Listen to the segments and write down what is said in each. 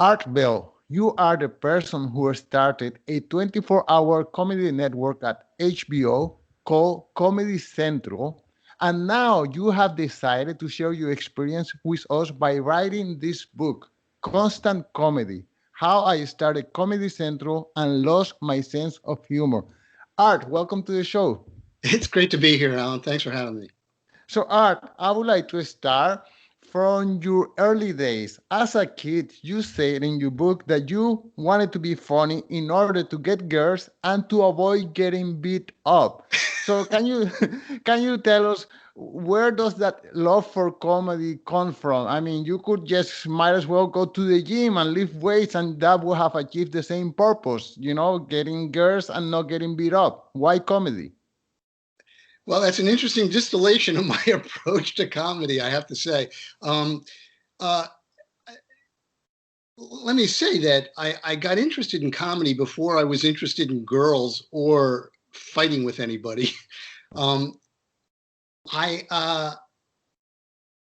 Art Bell, you are the person who started a 24-hour comedy network at HBO called Comedy Central, and now you have decided to share your experience with us by writing this book, Constant Comedy: How I Started Comedy Central and Lost My Sense of Humor. Art, welcome to the show. It's great to be here, Alan. Thanks for having me. So, Art, I would like to start from your early days. As a kid, you said in your book that you wanted to be funny in order to get girls and to avoid getting beat up. So, can you can you tell us where does that love for comedy come from? I mean, you could just might as well go to the gym and lift weights, and that would have achieved the same purpose. Getting girls and not getting beat up. Why comedy? Well, that's an interesting distillation of my approach to comedy, I have to say. Um, uh, Let me say that I got interested in comedy before I was interested in girls or fighting with anybody. Um, I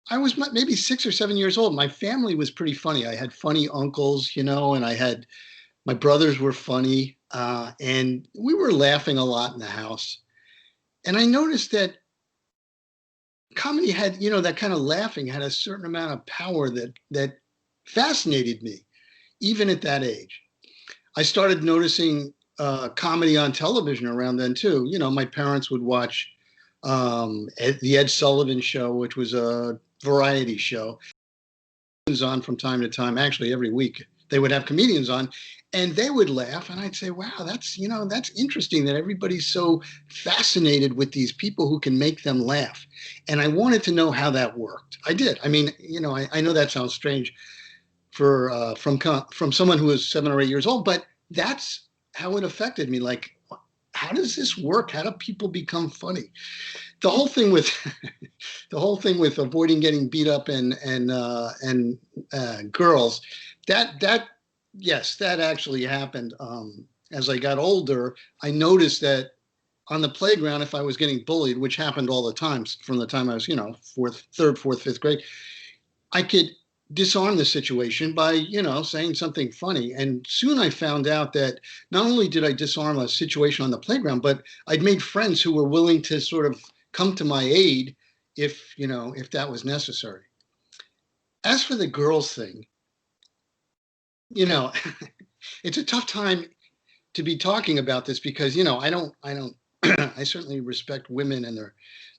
I was maybe 6 or 7 years old. My family was pretty funny. I had funny uncles, and I had my brothers were funny, and we were laughing a lot in the house. And I noticed that comedy had, that kind of laughing had a certain amount of power that fascinated me, even at that age. I started noticing comedy on television around then too. My parents would watch the Ed Sullivan Show, which was a variety show, on from time to time. Actually, every week they would have comedians on, and they would laugh, and I'd say, "Wow, that's interesting that everybody's so fascinated with these people who can make them laugh." And I wanted to know how that worked. I did. I mean, I know that sounds strange for from someone who is 7 or 8 years old, but that's how it affected me. Like, how does this work? How do people become funny? The whole thing with the whole thing with avoiding getting beat up and girls, that yes, that actually happened. As I got older, I noticed that on the playground, if I was getting bullied, which happened all the time from the time I was, third, fourth, fifth grade, I could disarm the situation by, saying something funny. And soon I found out that not only did I disarm a situation on the playground, but I'd made friends who were willing to sort of come to my aid if that was necessary. As for the girls thing, you know, it's a tough time to be talking about this because, I don't, I certainly respect women and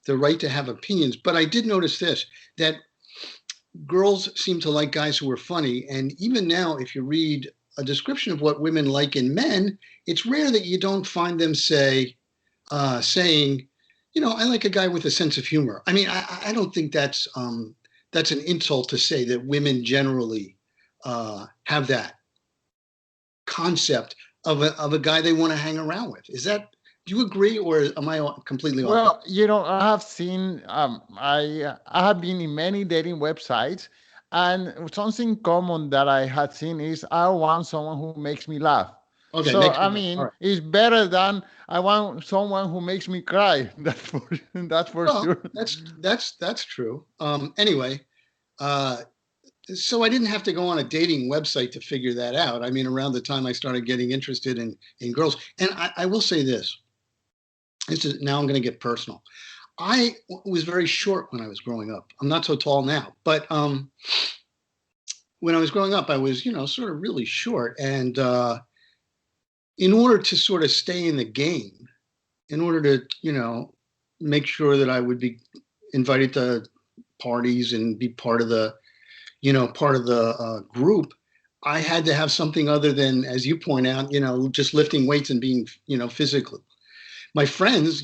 their right to have opinions, but I did notice this, that girls seem to like guys who are funny. And even now, if you read a description of what women like in men, it's rare that you don't find them saying, I like a guy with a sense of humor. I mean, I don't think that's an insult to say that women generally have that concept of a guy they want to hang around with. Do you agree, or am I completely off base? Well, I have seen, I have been in many dating websites, and something common that I had seen is I want someone who makes me laugh. Okay, So, makes I me laugh. All mean, right. it's better than I want someone who makes me cry. That's for Well, sure. that's true. Anyway, uh, so I didn't have to go on a dating website to figure that out. I mean, around the time I started getting interested in girls, and I will say this. Now I'm going to get personal. I was very short when I was growing up. I'm not so tall now, but when I was growing up, I was, sort of really short. And in order to sort of stay in the game, in order to, make sure that I would be invited to parties and be part of the group, I had to have something other than, as you point out, just lifting weights and being, physical. My friends,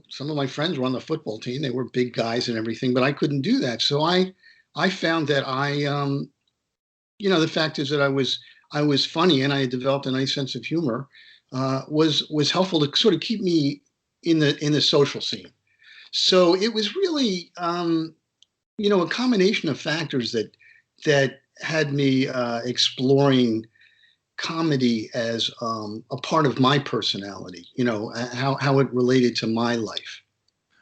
some of my friends were on the football team. They were big guys and everything, but I couldn't do that. So I found that the fact is that I was funny and I had developed a nice sense of humor, was helpful to sort of keep me in the social scene. So it was really, a combination of factors that had me exploring comedy as a part of my personality, how it related to my life.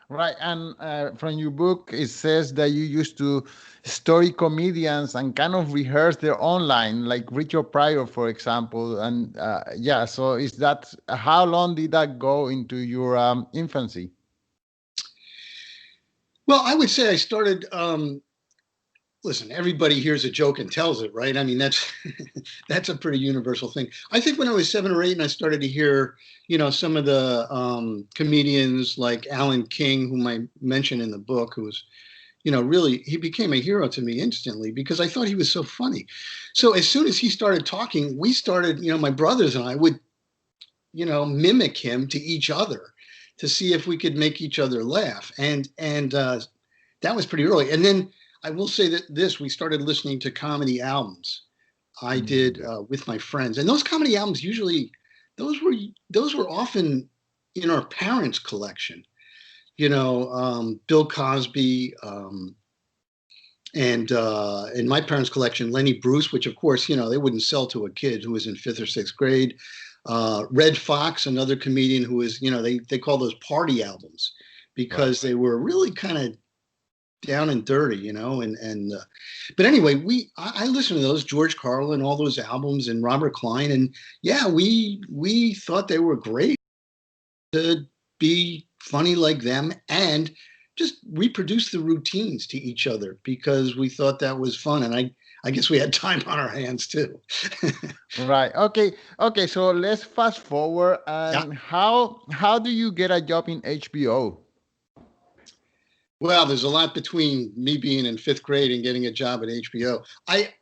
Right, and from your book, it says that you used to story comedians and kind of rehearse their own line, like Richard Pryor, for example. And yeah, so is that how long did that go into your infancy? Well, I would say I started. Listen, everybody hears a joke and tells it, right? I mean, that's that's a pretty universal thing. I think when I was 7 or 8, and I started to hear, some of the comedians like Alan King, whom I mentioned in the book, who was, really, he became a hero to me instantly because I thought he was so funny. So as soon as he started talking, we started, my brothers and I would, mimic him to each other to see if we could make each other laugh. And that was pretty early. And then I will say that we started listening to comedy albums. I did Yeah. with my friends, and those comedy albums usually those were those were often in our parents' collection. Bill Cosby, and in my parents' collection, Lenny Bruce, which of course they wouldn't sell to a kid who was in 5th or 6th grade. Red Fox, another comedian who is they call those party albums Right. because they were really kind of down and dirty, and but anyway, I listened to those George Carlin, all those albums, and Robert Klein, and yeah, we thought they were great to be funny like them and just reproduce the routines to each other because we thought that was fun, and I guess we had time on our hands too. Right. Okay. Okay. So let's fast forward. Yeah. And how do you get a job in HBO? Well, there's a lot between me being in 5th grade and getting a job at HBO. I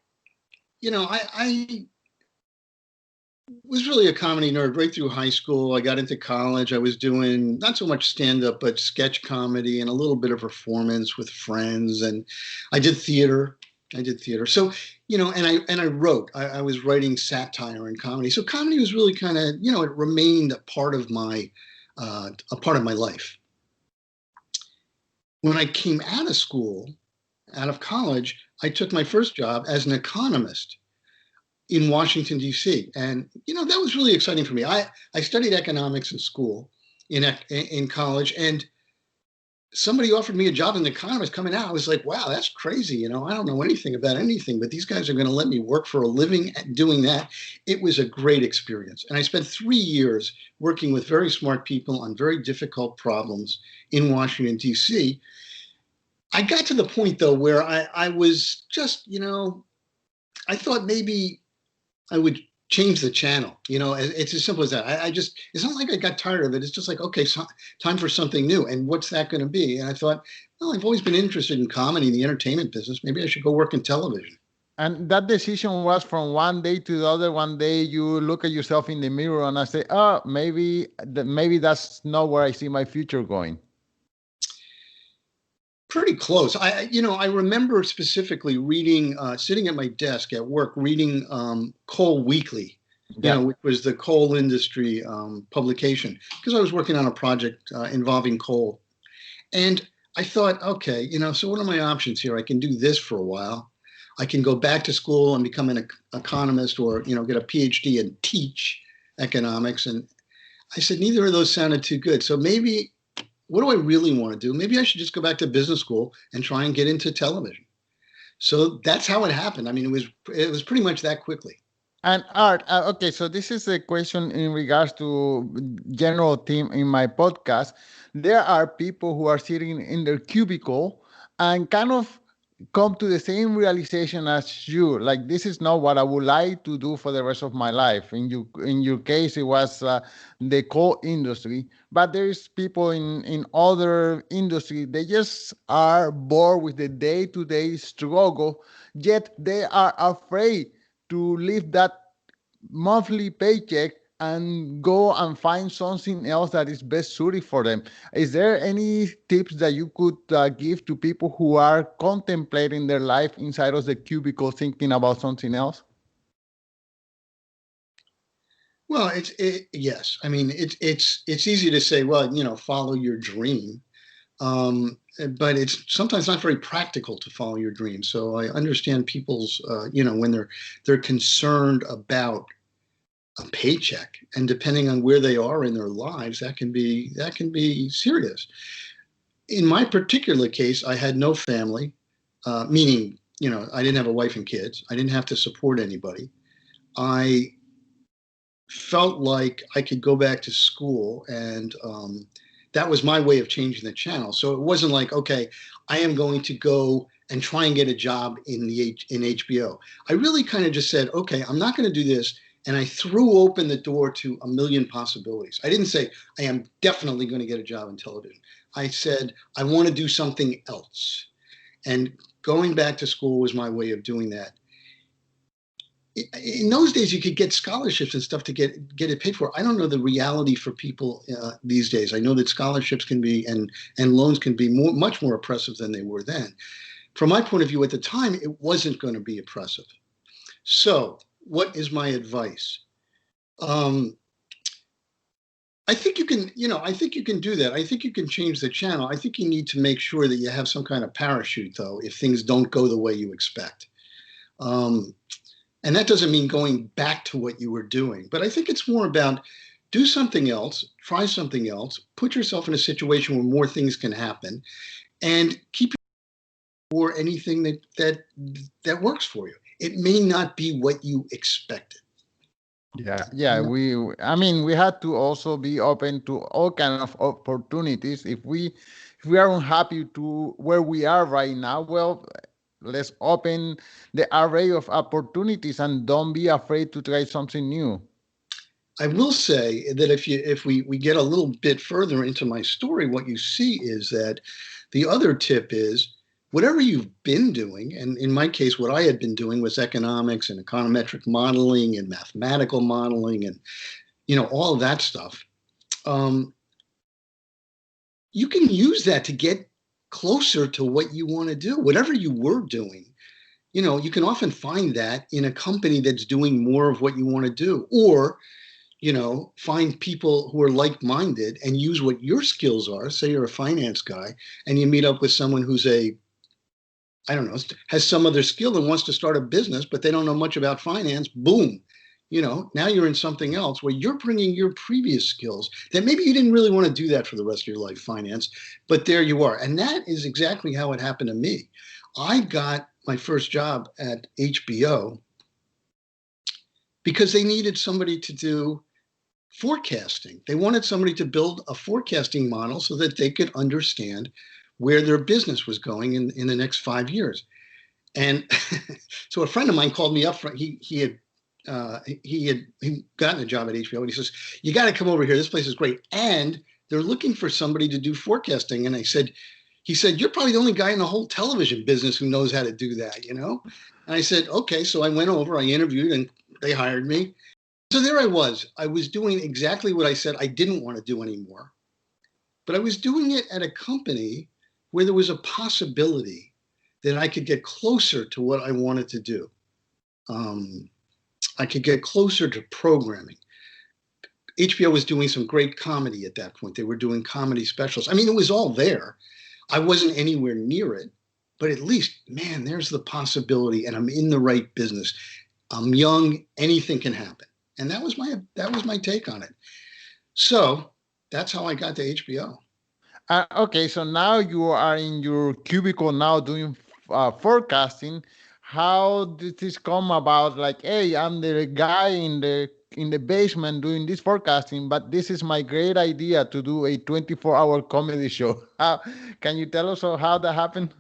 was really a comedy nerd right through high school. I got into college. I was doing not so much stand up, but sketch comedy and a little bit of performance with friends. And I did theater. I did theater. So, and I wrote. I was writing satire and comedy. So comedy was really kind of, it remained a part of my life. When I came out of school, out of college, I took my first job as an economist in Washington, D.C. And, that was really exciting for me. I studied economics in school, in college, and somebody offered me a job as an economist coming out. I was like, wow, that's crazy. I don't know anything about anything, but these guys are going to let me work for a living doing that. It was a great experience. And I spent 3 years working with very smart people on very difficult problems in Washington, D.C. I got to the point, though, where I was just, I thought maybe I would change the channel. It's as simple as that. I just, it's not like I got tired of it. It's just like, okay, so time for something new. And what's that going to be? And I thought, well, I've always been interested in comedy, the entertainment business. Maybe I should go work in television. And that decision was from one day to the other. One day you look at yourself in the mirror and I say, oh, maybe that's not where I see my future going. Pretty close. I remember specifically reading, sitting at my desk at work, reading Coal Weekly, Yeah. which was the coal industry publication, because I was working on a project involving coal. And I thought, okay, so what are my options here? I can do this for a while. I can go back to school and become an economist or, get a PhD and teach economics. And I said, neither of those sounded too good. So maybe, what do I really want to do? Maybe I should just go back to business school and try and get into television. So that's how it happened. I mean, it was pretty much that quickly. And Art, okay, so this is a question in regards to general theme in my podcast. There are people who are sitting in their cubicle and kind of come to the same realization as you. Like this is not what I would like to do for the rest of my life. In your case, it was the coal industry, but there's people in other industry. They just are bored with the day to day struggle, yet they are afraid to leave that monthly paycheck and go and find something else that is best suited for them. Is there any tips that you could give to people who are contemplating their life inside of the cubicle thinking about something else? Well, yes. I mean, it's easy to say, well, follow your dream. But it's sometimes not very practical to follow your dream. So I understand people's, when they're concerned about a paycheck, and depending on where they are in their lives, that can be serious. In my particular case, I had no family, meaning, I didn't have a wife and kids. I didn't have to support anybody. I felt like I could go back to school, and that was my way of changing the channel. So it wasn't like, okay, I am going to go and try and get a job in HBO. I really kind of just said, okay, I'm not going to do this, and I threw open the door to a million possibilities. I didn't say I am definitely going to get a job in television. I said I want to do something else, and going back to school was my way of doing that. In those days, you could get scholarships and stuff to get it paid for. I don't know the reality for people these days. I know that scholarships can be and loans can be much more oppressive than they were then. From my point of view, at the time, it wasn't going to be oppressive. So, what is my advice? I think you can, I think you can do that. I think you can change the channel. I think you need to make sure that you have some kind of parachute, though, if things don't go the way you expect. And that doesn't mean going back to what you were doing, but I think it's more about do something else, try something else, put yourself in a situation where more things can happen, and keep for anything that works for you. It may not be what you expected. Yeah. I mean, we had to also be open to all kind of opportunities. If we are unhappy to where we are right now, well, let's open the array of opportunities and don't be afraid to try something new. I will say that if we get a little bit further into my story, what you see is that the other tip is whatever you've been doing, and in my case, what I had been doing was economics and econometric modeling and mathematical modeling and all of that stuff. You can use that to get closer to what you want to do. Whatever you were doing, you can often find that in a company that's doing more of what you want to do, or find people who are like-minded and use what your skills are. Say you're a finance guy and you meet up with someone who's I don't know, has some other skill and wants to start a business, but they don't know much about finance. Boom. Now you're in something else where you're bringing your previous skills that maybe you didn't really want to do that for the rest of your life, finance, but there you are. And that is exactly how it happened to me. I got my first job at HBO because they needed somebody to do forecasting. They wanted somebody to build a forecasting model so that they could understand where their business was going in the next 5 years. And so a friend of mine called me up. He had gotten a job at HBO, and he says, "You got to come over here. This place is great, and they're looking for somebody to do forecasting." And he said, "You're probably the only guy in the whole television business who knows how to do that, And I said, "Okay." So I went over, I interviewed, and they hired me. So there I was. I was doing exactly what I said I didn't want to do anymore, but I was doing it at a company where there was a possibility that I could get closer to what I wanted to do. I could get closer to programming. HBO was doing some great comedy at that point. They were doing comedy specials. I mean, it was all there. I wasn't anywhere near it, but at least, man, there's the possibility, and I'm in the right business. I'm young. Anything can happen. And that was my take on it. So that's how I got to HBO. Okay, so now you are in your cubicle now doing forecasting. How did this come about? Like, hey, I'm the guy in the basement doing this forecasting, but this is my great idea to do a 24-hour comedy show. Can you tell us how that happened?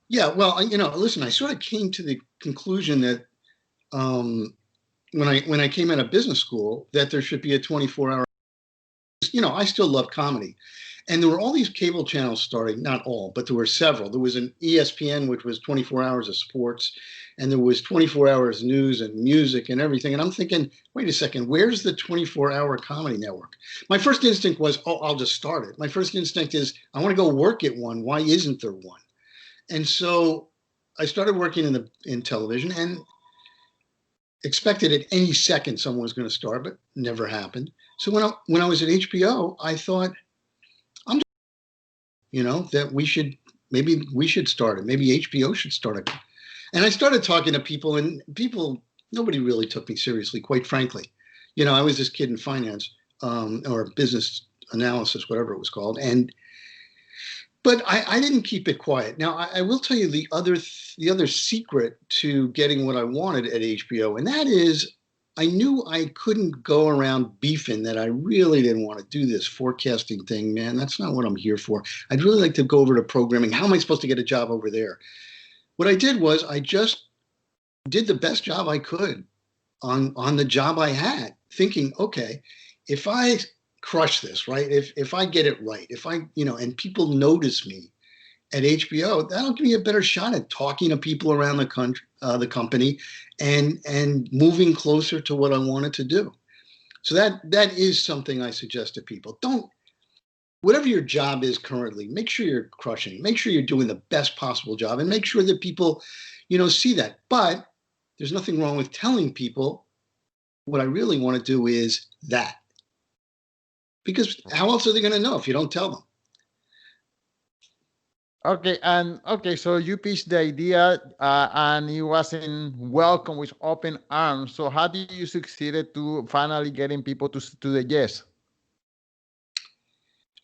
Yeah, well, listen, I sort of came to the conclusion that when I came out of business school, that there should be a 24-hour. I still love comedy. And there were all these cable channels starting, not all, but there were several. There was an ESPN, which was 24 hours of sports, and there was 24 hours news and music and everything. And I'm thinking, wait a second, where's the 24-hour comedy network? My first instinct was, oh, I'll just start it. My first instinct is, I want to go work at one. Why isn't there one? And so I started working in television and expected at any second someone was going to start, but never happened. So when I was at HBO, I thought, that maybe we should start it. Maybe HBO should start it. And I started talking to people, and nobody really took me seriously, quite frankly. I was this kid in finance or business analysis, whatever it was called. And But I didn't keep it quiet. Now I will tell you the other secret to getting what I wanted at HBO, and that is I knew I couldn't go around beefing that I really didn't want to do this forecasting thing, man. That's not what I'm here for. I'd really like to go over to programming. How am I supposed to get a job over there? What I did was I just did the best job I could on the job I had, thinking, okay, if I crush this, right? If I get it right, if I, and people notice me at HBO, that'll give me a better shot at talking to people around the country, the company, and moving closer to what I wanted to do. So that is something I suggest to people. Don't Whatever your job is currently, make sure you're crushing. Make sure you're doing the best possible job, and make sure that people, see that. But there's nothing wrong with telling people what I really want to do is that. Because how else are they going to know if you don't tell them? Okay, so you pitched the idea, and it wasn't welcome with open arms. So how did you succeeded to finally getting people to the yes?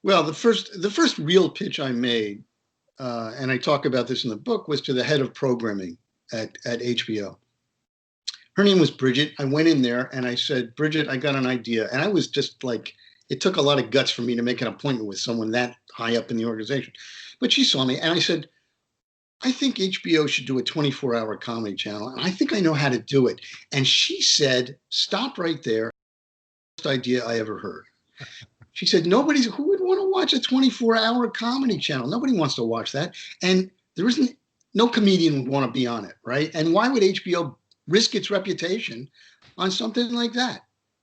Well, the first real pitch I made, and I talk about this in the book, was to the head of programming at HBO. Her name was Bridget. I went in there and I said, Bridget, I got an idea. And I was just like, it took a lot of guts for me to make an appointment with someone that high up in the organization. But she saw me and I said, I think HBO should do a 24-hour comedy channel. And I think I know how to do it. And she said, stop right there. Best idea I ever heard. She said, who would want to watch a 24-hour comedy channel? Nobody wants to watch that. And there isn't, no comedian would want to be on it, right? And why would HBO risk its reputation on something like that?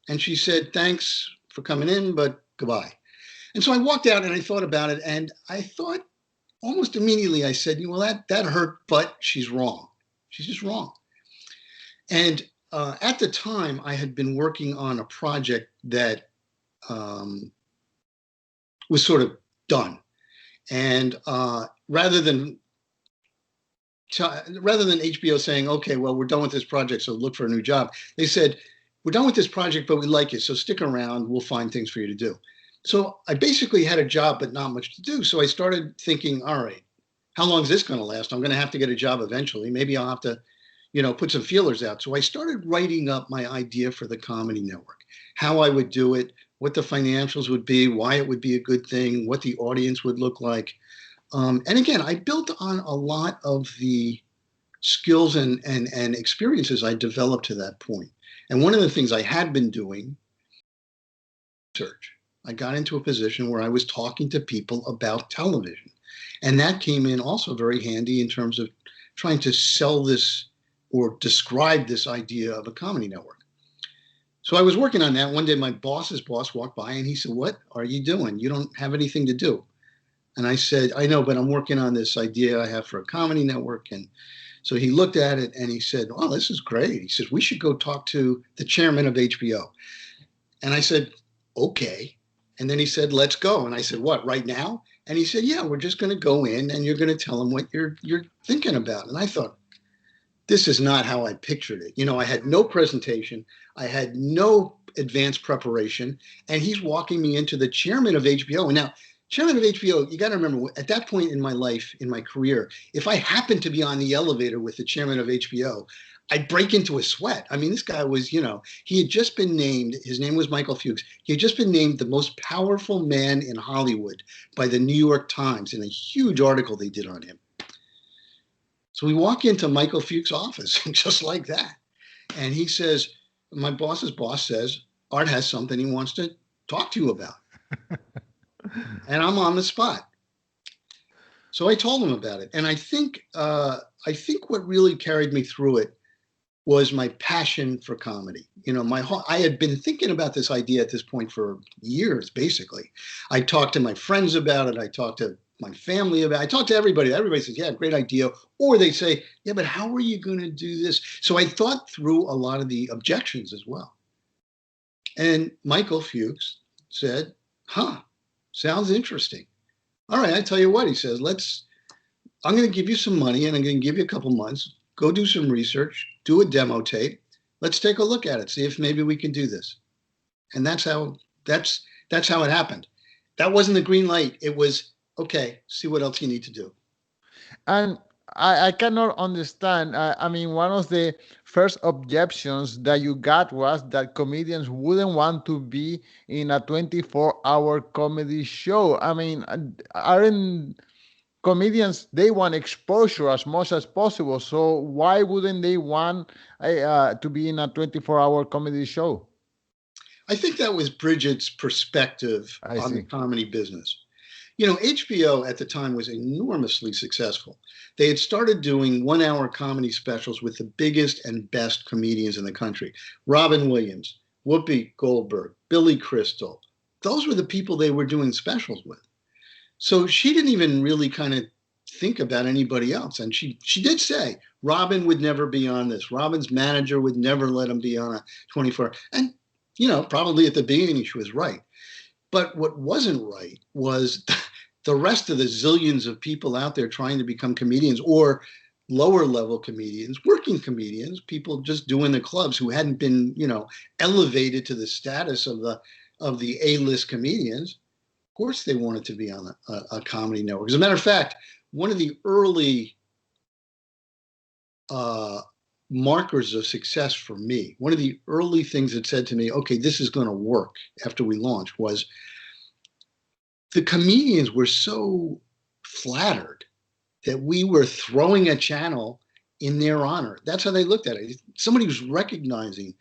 And she said, thanks for coming in, but goodbye. And so I walked out and I thought about it. And I thought almost immediately, I said, well, that hurt, but she's wrong. She's just wrong. And at the time, I had been working on a project that was sort of done. And rather than HBO saying, okay, well, we're done with this project, so look for a new job, they said, we're done with this project, but we like you, so stick around, we'll find things for you to do. So I basically had a job, but not much to do. So I started thinking, all right, how long is this going to last? I'm going to have to get a job eventually. Maybe I'll have to, put some feelers out. So I started writing up my idea for the Comedy Network, how I would do it, what the financials would be, why it would be a good thing, what the audience would look like. And again, I built on a lot of the skills and experiences I developed to that point. And one of the things I had been doing, research. I got into a position where I was talking to people about television. And that came in also very handy in terms of trying to sell this or describe this idea of a comedy network. So I was working on that. One day my boss's boss walked by and he said, what are you doing? You don't have anything to do. And I said, I know, but I'm working on this idea I have for a comedy network. And so he looked at it and he said, oh, this is great. He says, we should go talk to the chairman of HBO. And I said, okay. And then he said, let's go. And I said, what, right now? And he said, yeah, we're just going to go in and you're going to tell him what you're thinking about. And I thought, this is not how I pictured it. I had no presentation. I had no advanced preparation. And he's walking me into the chairman of HBO. And now, chairman of HBO, you got to remember, at that point in my life, in my career, if I happened to be on the elevator with the chairman of HBO, I'd break into a sweat. I mean, this guy was, he had just been named, his name was Michael Fuchs. He had just been named the most powerful man in Hollywood by the New York Times in a huge article they did on him. So we walk into Michael Fuchs' office, just like that. And he says, my boss's boss says, Art has something he wants to talk to you about. And I'm on the spot. So I told him about it. And I think what really carried me through it was my passion for comedy. I had been thinking about this idea at this point for years, basically. I talked to my friends about it. I talked to my family about it. I talked to everybody. Everybody says, yeah, great idea. Or they say, yeah, but how are you going to do this? So I thought through a lot of the objections as well. And Michael Fuchs said, sounds interesting. All right, I tell you what, he says, I'm going to give you some money and I'm going to give you a couple months. Go do some research, do a demo tape. Let's take a look at it, see if maybe we can do this. And that's how it happened. That wasn't the green light. It was Okay, see what else you need to do. And I cannot understand. I mean, one of the first objections that you got was that comedians wouldn't want to be in a 24-hour comedy show. I mean, aren't comedians, they want exposure as much as possible. So why wouldn't they want to be in a 24-hour comedy show? I think that was Bridget's perspective I on the see. comedy business. You know, HBO at the time was enormously successful. They had started doing 1 hour comedy specials with the biggest and best comedians in the country: Robin Williams, Whoopi Goldberg, Billy Crystal. Those were the people they were doing specials with. So she didn't even really kind of think about anybody else. And she did say Robin would never be on this. Robin's manager would never let him be on a 24. And, you know, probably at the beginning she was right. But what wasn't right was the rest of the zillions of people out there trying to become comedians, or lower level comedians, working comedians, people just doing the clubs who hadn't been, you know, elevated to the status of the A-list comedians. Of course they wanted to be on a comedy network. As a matter of fact, one of the early uh, markers of success for me, one of the early things that said to me, okay, this is going to work after we launched, was the comedians were so flattered that we were throwing a channel in their honor. That's how they looked at it. Somebody was recognizing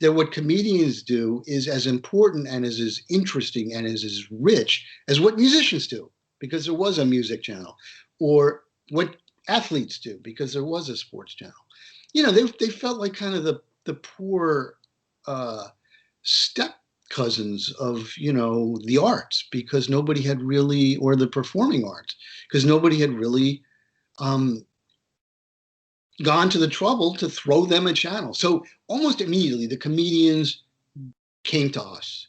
that what comedians do is as important and is as interesting and is as rich as what musicians do, because there was a music channel, or what athletes do, because there was a sports channel. You know, they felt like kind of the poor step cousins of, you know, the arts, because nobody had really, or the performing arts, because nobody had really um, gone to the trouble to throw them a channel. So almost immediately, the comedians came to us.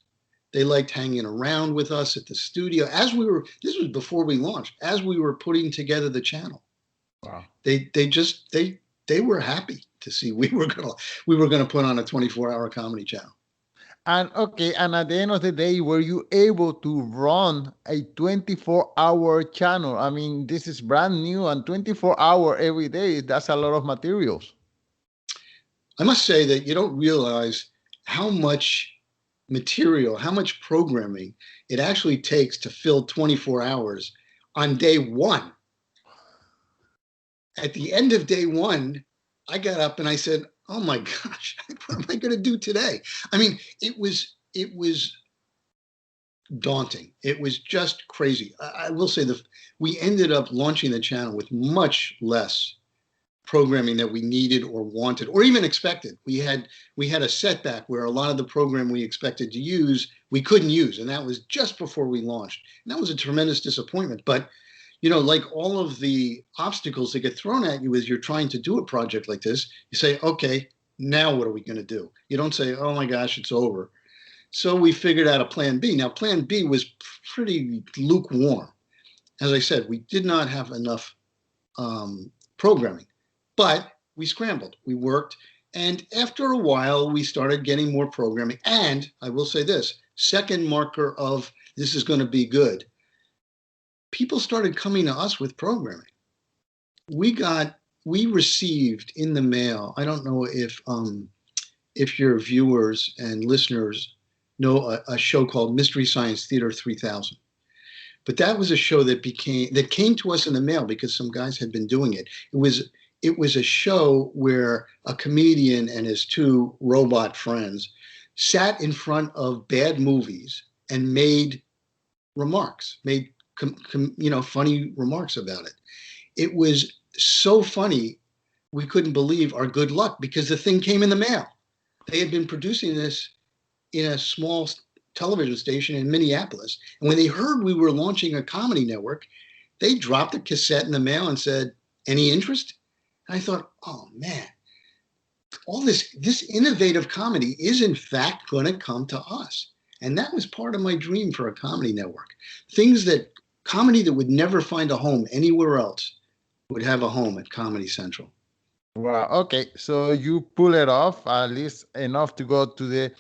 They liked hanging around with us at the studio as we were. This was before we launched. As we were putting together the channel, Wow. they were happy to see we were gonna put on a 24-hour comedy channel. And okay, and at the end of the day, were you able to run a 24-hour channel? I mean, this is brand new, and 24-hour every day, that's a lot of materials. I must say that you don't realize how much material, how much programming it actually takes to fill 24 hours on day one. At the end of day one, I got up and I said, "Oh my gosh, what am I going to do today?" I mean, it was daunting. It was just crazy. I will say that we ended up launching the channel with much less programming that we needed or wanted or even expected. We had a setback where a lot of the program we expected to use we couldn't use, and that was just before we launched. And that was a tremendous disappointment. But you know, like all of the obstacles that get thrown at you as you're trying to do a project like this, you say, okay, now what are we going to do? You don't say, oh my gosh, it's over. So we figured out a plan B. Now, plan B was pretty lukewarm. As I said, we did not have enough programming, but we scrambled, we worked, and after a while, we started getting more programming. And I will say this, second marker of this is going to be good, people started coming to us with programming. We received in the mail, I don't know if your viewers and listeners know a show called Mystery Science Theater 3000. But that was a show that came to us in the mail because some guys had been doing it. It was a show where a comedian and his two robot friends sat in front of bad movies and made remarks, made funny remarks about it. It was so funny, we couldn't believe our good luck because the thing came in the mail. They had been producing this in a small television station in Minneapolis. And when they heard we were launching a comedy network, they dropped a cassette in the mail and said, any interest? And I thought, oh man, all this innovative comedy is in fact going to come to us. And that was part of my dream for a comedy network. Comedy that would never find a home anywhere else would have a home at Comedy Central. Wow. Okay. So you pull it off at least enough to go to the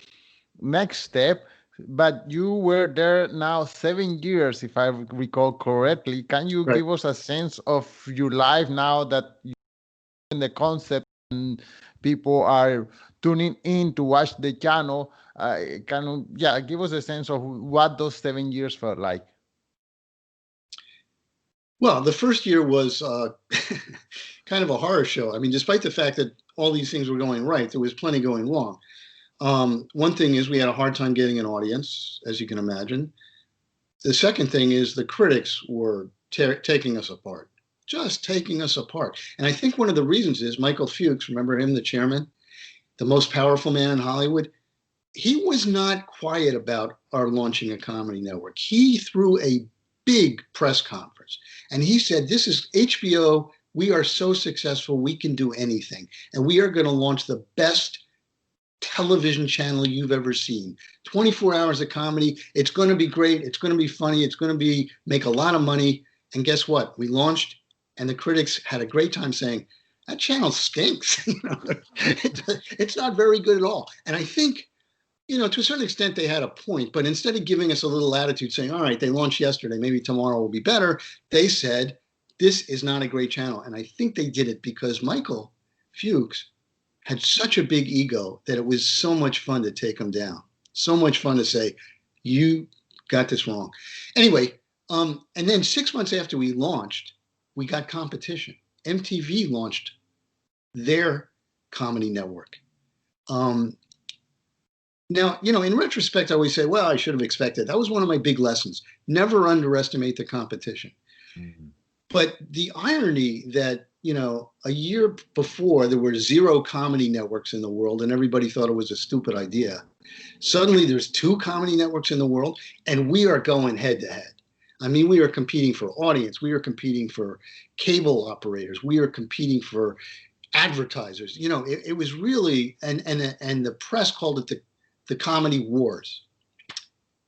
next step. but you were there now 7 years, if I recall correctly. Can you Right. give us a sense of your life now that you in the concept and people are tuning in to watch the channel? Can you, yeah, give us a sense of what those 7 years felt like? Well, the first year was kind of a horror show. I mean, despite the fact that all these things were going right, there was plenty going wrong. One thing is we had a hard time getting an audience, as you can imagine. The second thing is the critics were taking us apart, just taking us apart. And I think one of the reasons is Michael Fuchs, remember him, the chairman, the most powerful man in Hollywood? He was not quiet about our launching a comedy network. He threw a big press conference and he said, "This is HBO. We are so successful, we can do anything. And we are going to launch the best television channel you've ever seen. 24 hours of comedy. It's going to be great. It's going to be funny. It's going to be make a lot of money." And guess what? We launched, and the critics had a great time saying, "That channel stinks." It's not very good at all. And I think, to a certain extent, they had a point. But instead of giving us a little attitude saying, "All right, they launched yesterday, maybe tomorrow will be better," they said, "This is not a great channel." And I think they did it because Michael Fuchs had such a big ego that it was so much fun to take him down. So much fun to say, "You got this wrong." Anyway, and then 6 months after we launched, we got competition. MTV launched their comedy network. Now, in retrospect, I always say, well, I should have expected. That was one of my big lessons. Never underestimate the competition. Mm-hmm. But the irony that, a year before there were 0 comedy networks in the world and everybody thought it was a stupid idea. Suddenly there's 2 comedy networks in the world and we are going head to head. I mean, we are competing for audience. We are competing for cable operators. We are competing for advertisers. It was really, and the press called it the comedy wars.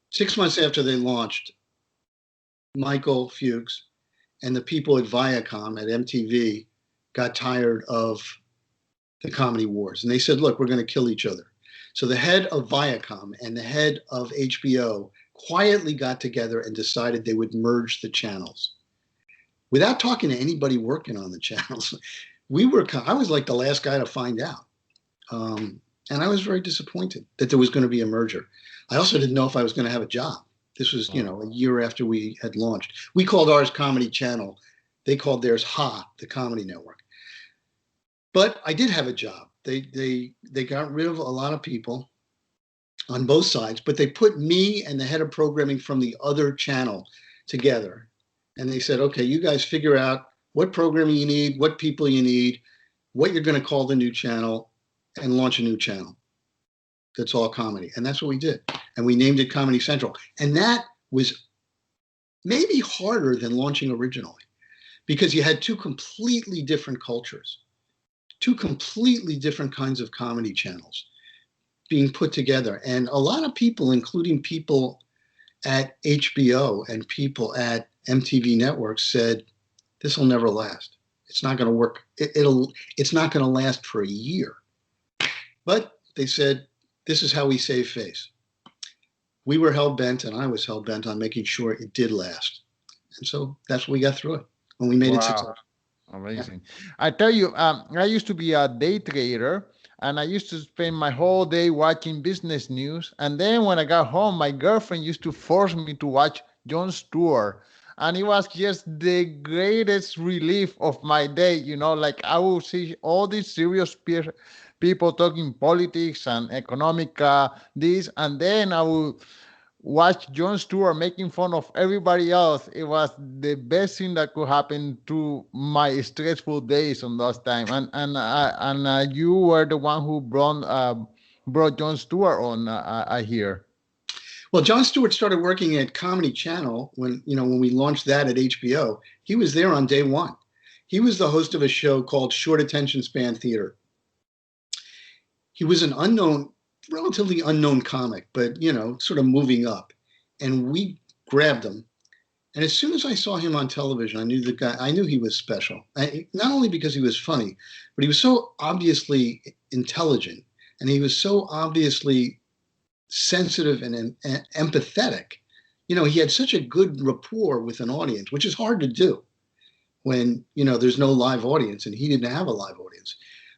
6 months after they launched, Michael Fuchs and the people at Viacom at MTV got tired of the comedy wars. And they said, "Look, we're going to kill each other." So the head of Viacom and the head of HBO quietly got together and decided they would merge the channels without talking to anybody working on the channels. I was like the last guy to find out. And I was very disappointed that there was going to be a merger. I also didn't know if I was going to have a job. This was, a year after we had launched. We called ours Comedy Channel. They called theirs Ha, the Comedy Network. But I did have a job. They got rid of a lot of people on both sides, but they put me and the head of programming from the other channel together. And they said, "Okay, you guys figure out what programming you need, what people you need, what you're going to call the new channel, and launch a new channel that's all comedy." And that's what we did. And we named it Comedy Central. And that was maybe harder than launching originally because you had 2 completely different cultures, 2 completely different kinds of comedy channels being put together. And a lot of people, including people at HBO and people at MTV Networks, said, "This will never last. It's not going to work. It's not going to last for a year." But they said, "This is how we save face." We were hell-bent, and I was hell-bent on making sure it did last. And so that's what we got through it, and we made it successful. Amazing. I tell you, I used to be a day trader, and I used to spend my whole day watching business news. And then when I got home, my girlfriend used to force me to watch Jon Stewart. And it was just the greatest relief of my day. Like I will see all these serious people talking politics and economic this, and then I will watch Jon Stewart making fun of everybody else. It was the best thing that could happen to my stressful days on those time. And you were the one who brought Jon Stewart on. I hear. Well, Jon Stewart started working at Comedy Channel when we launched that at HBO. He was there on day one. He was the host of a show called Short Attention Span Theater. He was an relatively unknown comic, but sort of moving up. And we grabbed him. And as soon as I saw him on television, I knew he was special. Not only because he was funny, but he was so obviously intelligent and he was so obviously sensitive and empathetic. You know, he had such a good rapport with an audience, which is hard to do when, you know, there's no live audience, and he didn't have a live audience.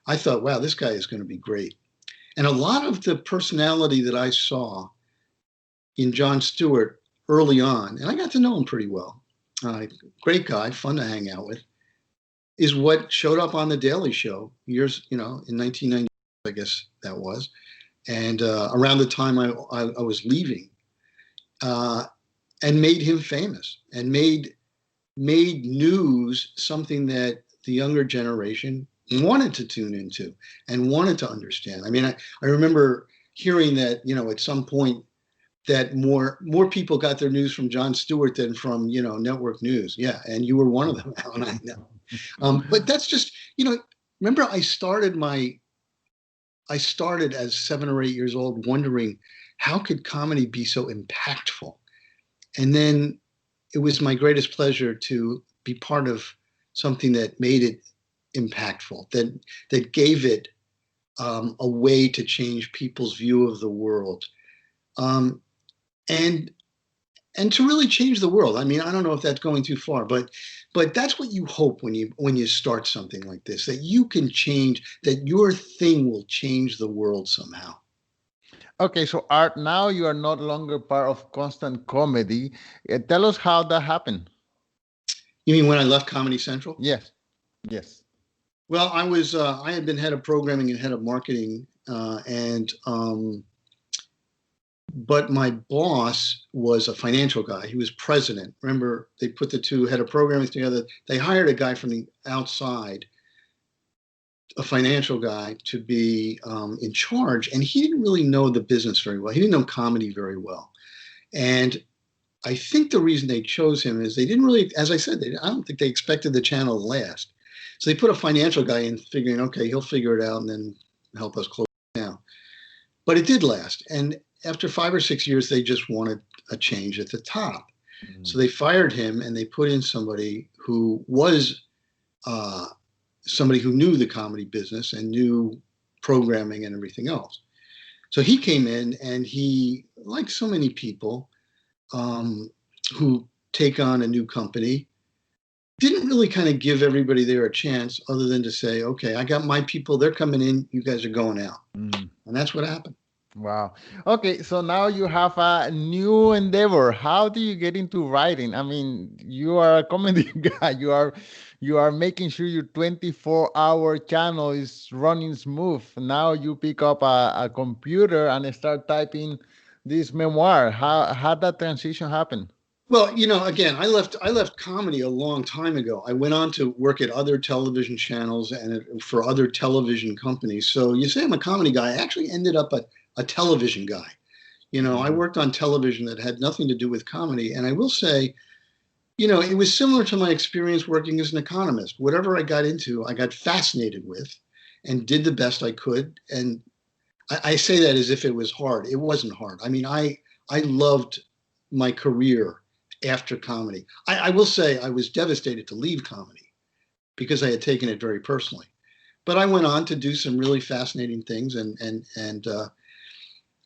I thought, wow, this guy is going to be great. And a lot of the personality that I saw in Jon Stewart early on, and I got to know him pretty well, great guy, fun to hang out with, is what showed up on The Daily Show years, you know, in 1990, I guess that was. And around the time I was leaving, and made him famous, and made news something that the younger generation wanted to tune into and wanted to understand. I mean, I remember hearing that, you know, at some point that more people got their news from Jon Stewart than from, you know, network news. Yeah, and you were one of them, Alan, I know. But that's just, you know, remember I started as 7 or 8 years old wondering, how could comedy be so impactful? And then it was my greatest pleasure to be part of something that made it impactful, that gave it a way to change people's view of the world, and to really change the world. I mean, I don't know if that's going too far, but that's what you hope when you start something like this, that you can change, that your thing will change the world somehow. Okay, so Art, now you are no longer part of Constant Comedy. Tell us how that happened. You mean when I left Comedy Central? Yes, yes. Well, I had been head of programming and head of marketing, but my boss was a financial guy. He was president. Remember, they put the two head of programming together. They hired a guy from the outside, a financial guy, to be in charge, and he didn't really know the business very well. He didn't know comedy very well, and I think the reason they chose him is they didn't really, as I said, I don't think they expected the channel to last. So they put a financial guy in, figuring, okay, he'll figure it out and then help us close it down. But it did last, and after 5 or 6 years, they just wanted a change at the top. Mm-hmm. So they fired him, and they put in somebody who was somebody who knew the comedy business and knew programming and everything else. So he came in, and he, like so many people who take on a new company, didn't really kind of give everybody there a chance, other than to say, okay, I got my people, they're coming in, you guys are going out. Mm-hmm. And that's what happened. Wow. Okay, so now you have a new endeavor. How do you get into writing? I mean, you are a comedy guy. You are making sure your 24-hour channel is running smooth. Now you pick up a computer and start typing this memoir. How that transition happen? Well, you know, again, I left comedy a long time ago. I went on to work at other television channels and for other television companies. So you say I'm a comedy guy. I actually ended up a television guy. You know, I worked on television that had nothing to do with comedy. And I will say, you know, it was similar to my experience working as an economist. Whatever I got into, I got fascinated with and did the best I could. And I say that as if it was hard. It wasn't hard. I mean, I loved my career after comedy. I will say I was devastated to leave comedy because I had taken it very personally. But I went on to do some really fascinating things,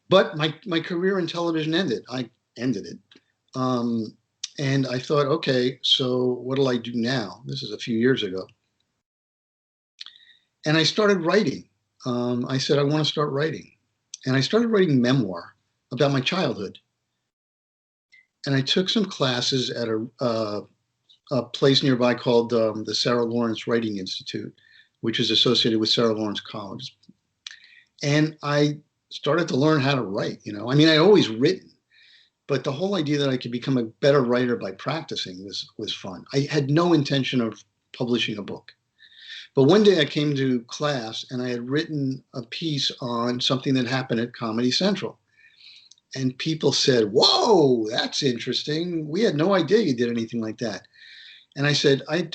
but my career in television ended. I ended it. And I thought, okay, so what do I do now? This is a few years ago. And I started writing. I said, I want to start writing. And I started writing memoir about my childhood. And I took some classes at a place nearby called the Sarah Lawrence Writing Institute, which is associated with Sarah Lawrence College. And I started to learn how to write. You know, I mean, I'd always written, but the whole idea that I could become a better writer by practicing was fun. I had no intention of publishing a book. But one day I came to class and I had written a piece on something that happened at Comedy Central. And people said, whoa, that's interesting. We had no idea you did anything like that. And I said, I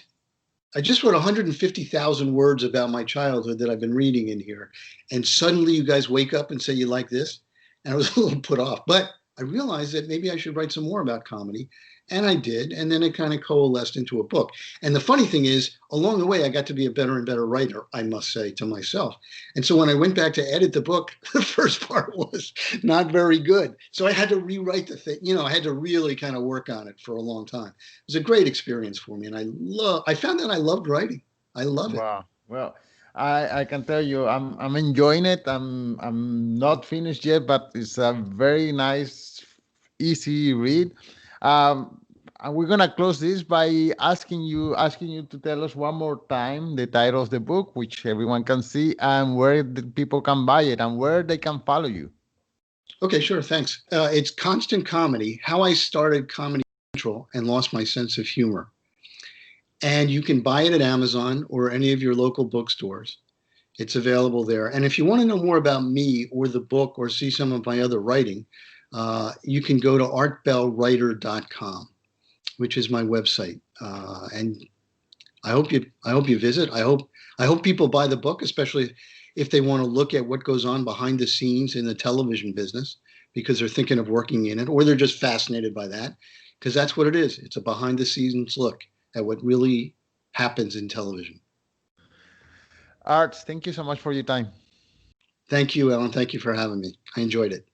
just wrote 150,000 words about my childhood that I've been reading in here. And suddenly you guys wake up and say you like this? And I was a little put off. But I realized that maybe I should write some more about comedy. And I did. And then it kind of coalesced into a book. And the funny thing is, along the way, I got to be a better and better writer, I must say to myself. And so when I went back to edit the book, the first part was not very good. So I had to rewrite the thing. I had to really kind of work on it for a long time. It was a great experience for me. And I found that I loved writing. I love it. Wow. Well, I can tell you I'm enjoying it. I'm not finished yet, but it's a very nice, easy read. Um, and we're gonna close this by asking you to tell us one more time the title of the book, which everyone can see, and where the people can buy it and where they can follow you. Okay, sure. Thanks. It's Constant Comedy: How I Started Comedy Central and Lost My Sense of Humor. And you can buy it at Amazon or any of your local bookstores. It's available there. And if you want to know more about me or the book or see some of my other writing, you can go to artbellwriter.com, which is my website. And I hope you visit. I hope people buy the book, especially if they want to look at what goes on behind the scenes in the television business, because they're thinking of working in it, or they're just fascinated by that, because that's what it is. It's a behind the scenes look at what really happens in television. Art, thank you so much for your time. Thank you, Ellen. Thank you for having me. I enjoyed it.